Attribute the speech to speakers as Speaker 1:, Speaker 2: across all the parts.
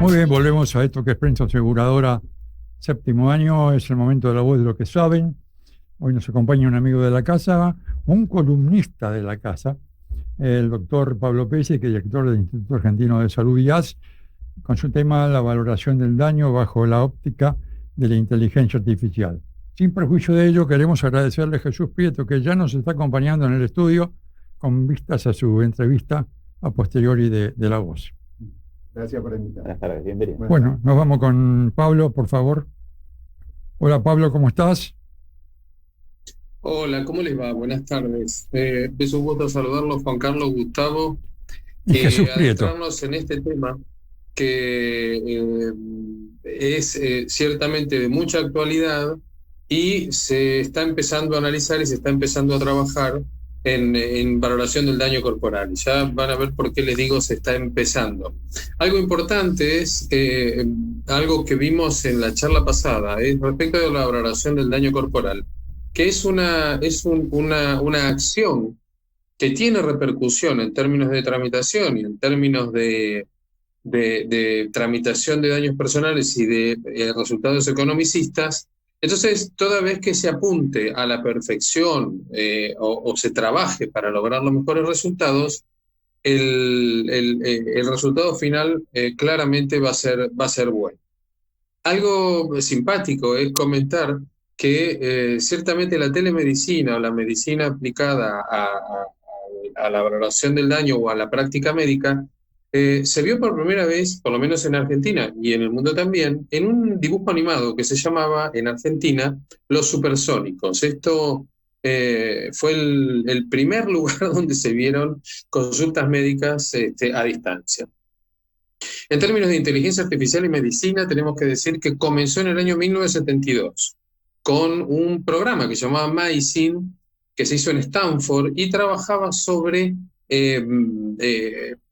Speaker 1: Muy bien, volvemos a esto que es Prensa Aseguradora, séptimo año, es el momento de la voz de lo que saben. Hoy nos acompaña un amigo de la casa, un columnista de la casa, el doctor Pablo Pese, que es director del Instituto Argentino de Salud IAS, con su tema la valoración del daño bajo la óptica de la inteligencia artificial. Sin perjuicio de ello, queremos agradecerle a Jesús Prieto, que ya nos está acompañando en el estudio con vistas a su entrevista a posteriori de La Voz.
Speaker 2: Gracias por invitarme.
Speaker 3: Buenas tardes, bienvenido.
Speaker 1: Bueno, nos vamos con Pablo, por favor. Hola Pablo, ¿cómo estás?
Speaker 4: Hola, ¿cómo les va? Buenas tardes. Es un gusto saludarlos, Juan Carlos, Gustavo,
Speaker 1: Y Jesús Prieto.
Speaker 4: adentrarnos en este tema que es ciertamente de mucha actualidad y se está empezando a analizar y se está empezando a trabajar en valoración del daño corporal. Ya van a ver por qué les digo se está empezando. Algo importante es algo que vimos en la charla pasada, es respecto de la valoración del daño corporal, que es una acción que tiene repercusión en términos de tramitación y en términos de tramitación de daños personales y de resultados economicistas. Entonces, toda vez que se apunte a la perfección o se trabaje para lograr los mejores resultados, el resultado final claramente va a ser bueno. Algo simpático es comentar que ciertamente la telemedicina o la medicina aplicada a la valoración del daño o a la práctica médica se vio por primera vez, por lo menos en Argentina y en el mundo también, en un dibujo animado que se llamaba en Argentina Los Supersónicos. Esto fue el primer lugar donde se vieron consultas médicas a distancia. En términos de inteligencia artificial y medicina, tenemos que decir que comenzó en el año 1972 con un programa que se llamaba MySyn, que se hizo en Stanford y trabajaba sobre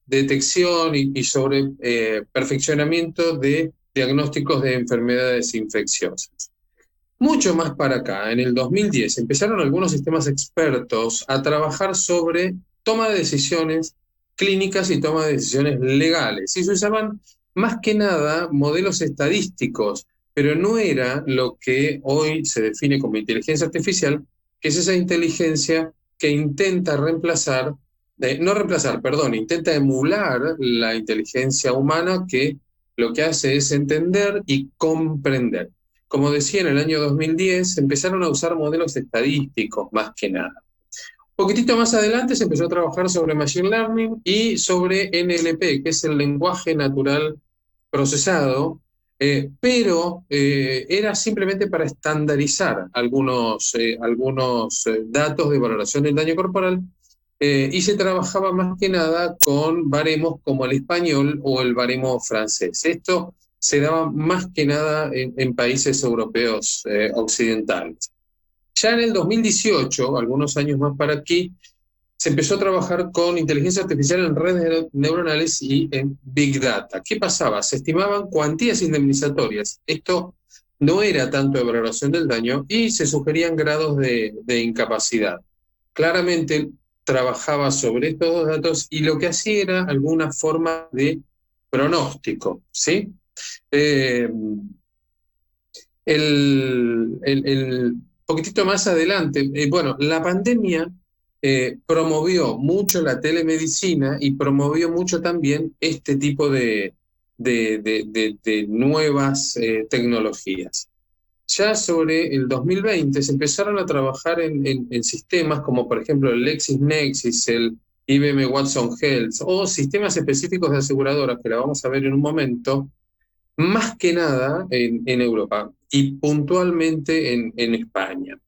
Speaker 4: detección y sobre perfeccionamiento de diagnósticos de enfermedades infecciosas. Mucho más para acá, en el 2010, empezaron algunos sistemas expertos a trabajar sobre toma de decisiones clínicas y toma de decisiones legales. Y se usaban más que nada modelos estadísticos, pero no era lo que hoy se define como inteligencia artificial, que es esa inteligencia que intenta intenta emular la inteligencia humana, que lo que hace es entender y comprender. Como decía, en el año 2010 empezaron a usar modelos estadísticos más que nada. Un poquitito más adelante se empezó a trabajar sobre Machine Learning y sobre NLP, que es el lenguaje natural procesado, pero era simplemente para estandarizar algunos datos de valoración del daño corporal, y se trabajaba más que nada con baremos como el español o el baremo francés. Esto se daba más que nada en países europeos occidentales. Ya en el 2018, algunos años más para aquí, se empezó a trabajar con inteligencia artificial en redes neuronales y en Big Data. ¿Qué pasaba? Se estimaban cuantías indemnizatorias. Esto no era tanto de valoración del daño y se sugerían grados de incapacidad. Claramente trabajaba sobre estos dos datos y lo que hacía era alguna forma de pronóstico, ¿sí? Poquitito más adelante, la pandemia promovió mucho la telemedicina y promovió mucho también este tipo de nuevas tecnologías. Ya sobre el 2020 se empezaron a trabajar en sistemas como por ejemplo el LexisNexis, el IBM Watson Health o sistemas específicos de aseguradoras, que la vamos a ver en un momento, más que nada en Europa y puntualmente en España.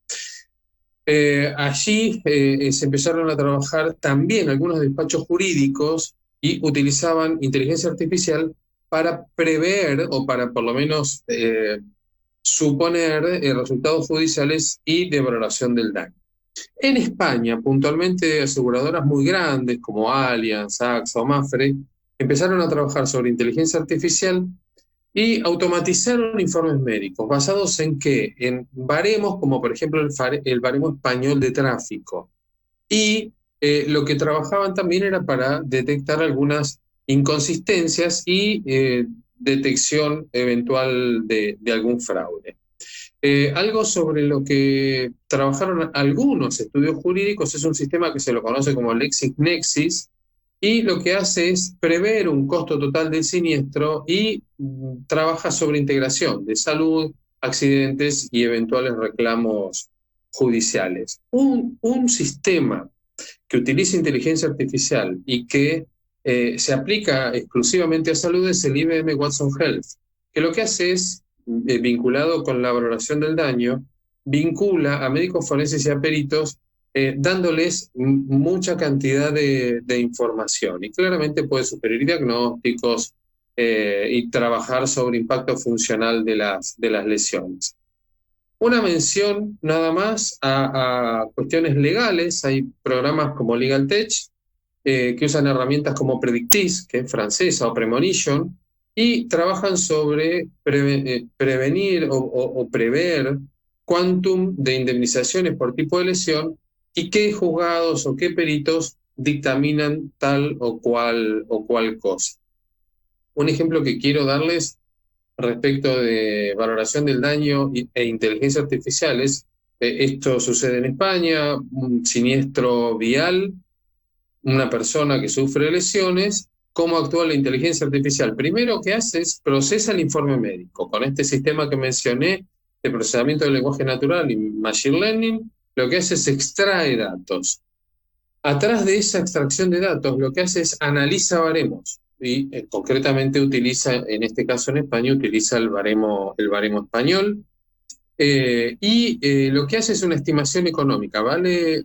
Speaker 4: Allí se empezaron a trabajar también algunos despachos jurídicos y utilizaban inteligencia artificial para prever o para por lo menos suponer resultados judiciales y de valoración del daño. En España, puntualmente, aseguradoras muy grandes como Allianz, AXA o Mapfre empezaron a trabajar sobre inteligencia artificial y automatizaron informes médicos. ¿Basados en qué? En baremos, como por ejemplo el baremo español de tráfico. Y lo que trabajaban también era para detectar algunas inconsistencias y detección eventual de algún fraude. Algo sobre lo que trabajaron algunos estudios jurídicos es un sistema que se lo conoce como LexisNexis, y lo que hace es prever un costo total del siniestro y trabaja sobre integración de salud, accidentes y eventuales reclamos judiciales. Un sistema que utiliza inteligencia artificial y que se aplica exclusivamente a salud es el IBM Watson Health, que lo que hace es, vinculado con la valoración del daño, vincula a médicos forenses y a peritos, dándoles mucha cantidad de información, y claramente puede sugerir diagnósticos y trabajar sobre impacto funcional de las lesiones. Una mención nada más a cuestiones legales. Hay programas como LegalTech que usan herramientas como Predictis, que es francesa, o Premonition, y trabajan sobre prevenir o prever quantum de indemnizaciones por tipo de lesión y qué juzgados o qué peritos dictaminan tal o cual cosa. Un ejemplo que quiero darles respecto de valoración del daño e inteligencia artificial es, esto sucede en España, un siniestro vial, una persona que sufre lesiones. ¿Cómo actúa la inteligencia artificial? Primero que hace es procesa el informe médico. Con este sistema que mencioné de procesamiento del lenguaje natural y Machine Learning, lo que hace es extrae datos. Atrás de esa extracción de datos, lo que hace es analiza baremos. Y concretamente utiliza, en este caso en España, utiliza el baremo español. Lo que hace es una estimación económica. Vale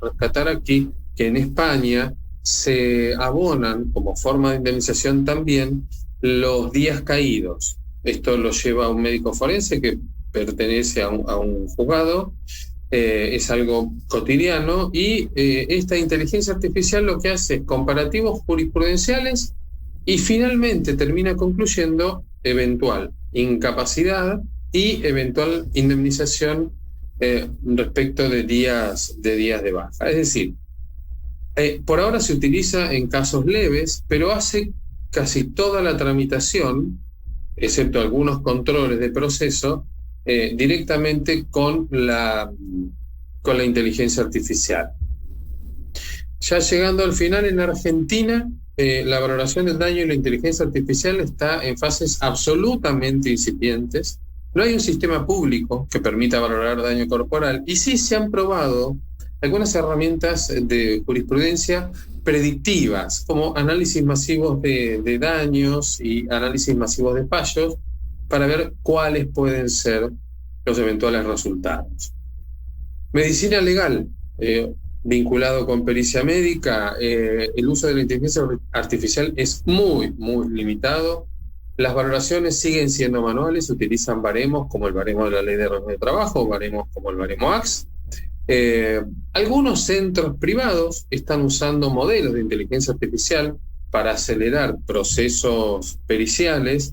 Speaker 4: rescatar aquí que en España se abonan como forma de indemnización también los días caídos. Esto lo lleva un médico forense que pertenece a un juzgado, es algo cotidiano, y esta inteligencia artificial lo que hace es comparativos jurisprudenciales y finalmente termina concluyendo eventual incapacidad y eventual indemnización respecto de días de baja. Es decir, por ahora se utiliza en casos leves, pero hace casi toda la tramitación, excepto algunos controles de proceso, directamente con la inteligencia artificial. Ya llegando al final, en Argentina, la valoración del daño y la inteligencia artificial está en fases absolutamente incipientes. No hay un sistema público que permita valorar daño corporal, y sí se han probado algunas herramientas de jurisprudencia predictivas, como análisis masivos de daños y análisis masivos de fallos, para ver cuáles pueden ser los eventuales resultados. Medicina legal, vinculado con pericia médica, el uso de la inteligencia artificial es muy, muy limitado. Las valoraciones siguen siendo manuales, se utilizan baremos como el baremo de la Ley de Régimen de Trabajo, baremos como el baremo AX. Algunos centros privados están usando modelos de inteligencia artificial para acelerar procesos periciales,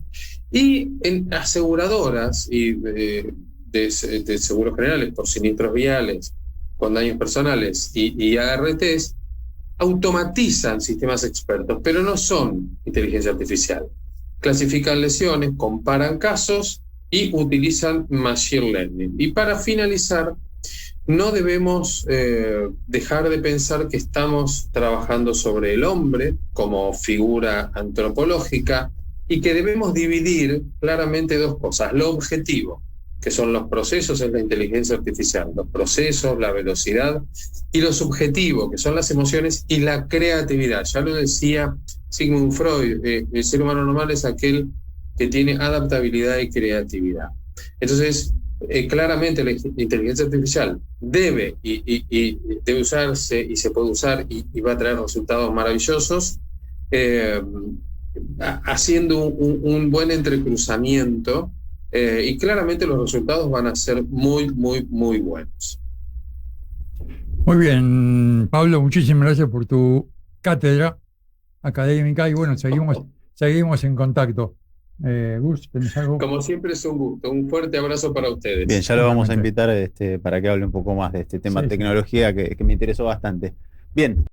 Speaker 4: y en aseguradoras y de seguros generales por siniestros viales con daños personales y ARTs automatizan sistemas expertos, pero no son inteligencia artificial. Clasifican lesiones, comparan casos y utilizan Machine Learning. Y para finalizar, no debemos dejar de pensar que estamos trabajando sobre el hombre como figura antropológica, y que debemos dividir claramente dos cosas: lo objetivo, que son los procesos en la inteligencia artificial, los procesos, la velocidad, y lo subjetivo, que son las emociones y la creatividad. Ya lo decía Sigmund Freud, el ser humano normal es aquel que tiene adaptabilidad y creatividad. Entonces, claramente la inteligencia artificial debe usarse, y se puede usar, y va a traer resultados maravillosos, haciendo un buen entrecruzamiento, y claramente los resultados van a ser muy, muy, muy buenos.
Speaker 1: Muy bien, Pablo, muchísimas gracias por tu cátedra académica, y bueno, seguimos en contacto. Gus, ¿tenés algo?
Speaker 4: Como siempre es un gusto, un fuerte abrazo para ustedes.
Speaker 3: Bien, ya lo vamos a invitar para que hable un poco más de este tema de tecnología que me interesó bastante. Bien.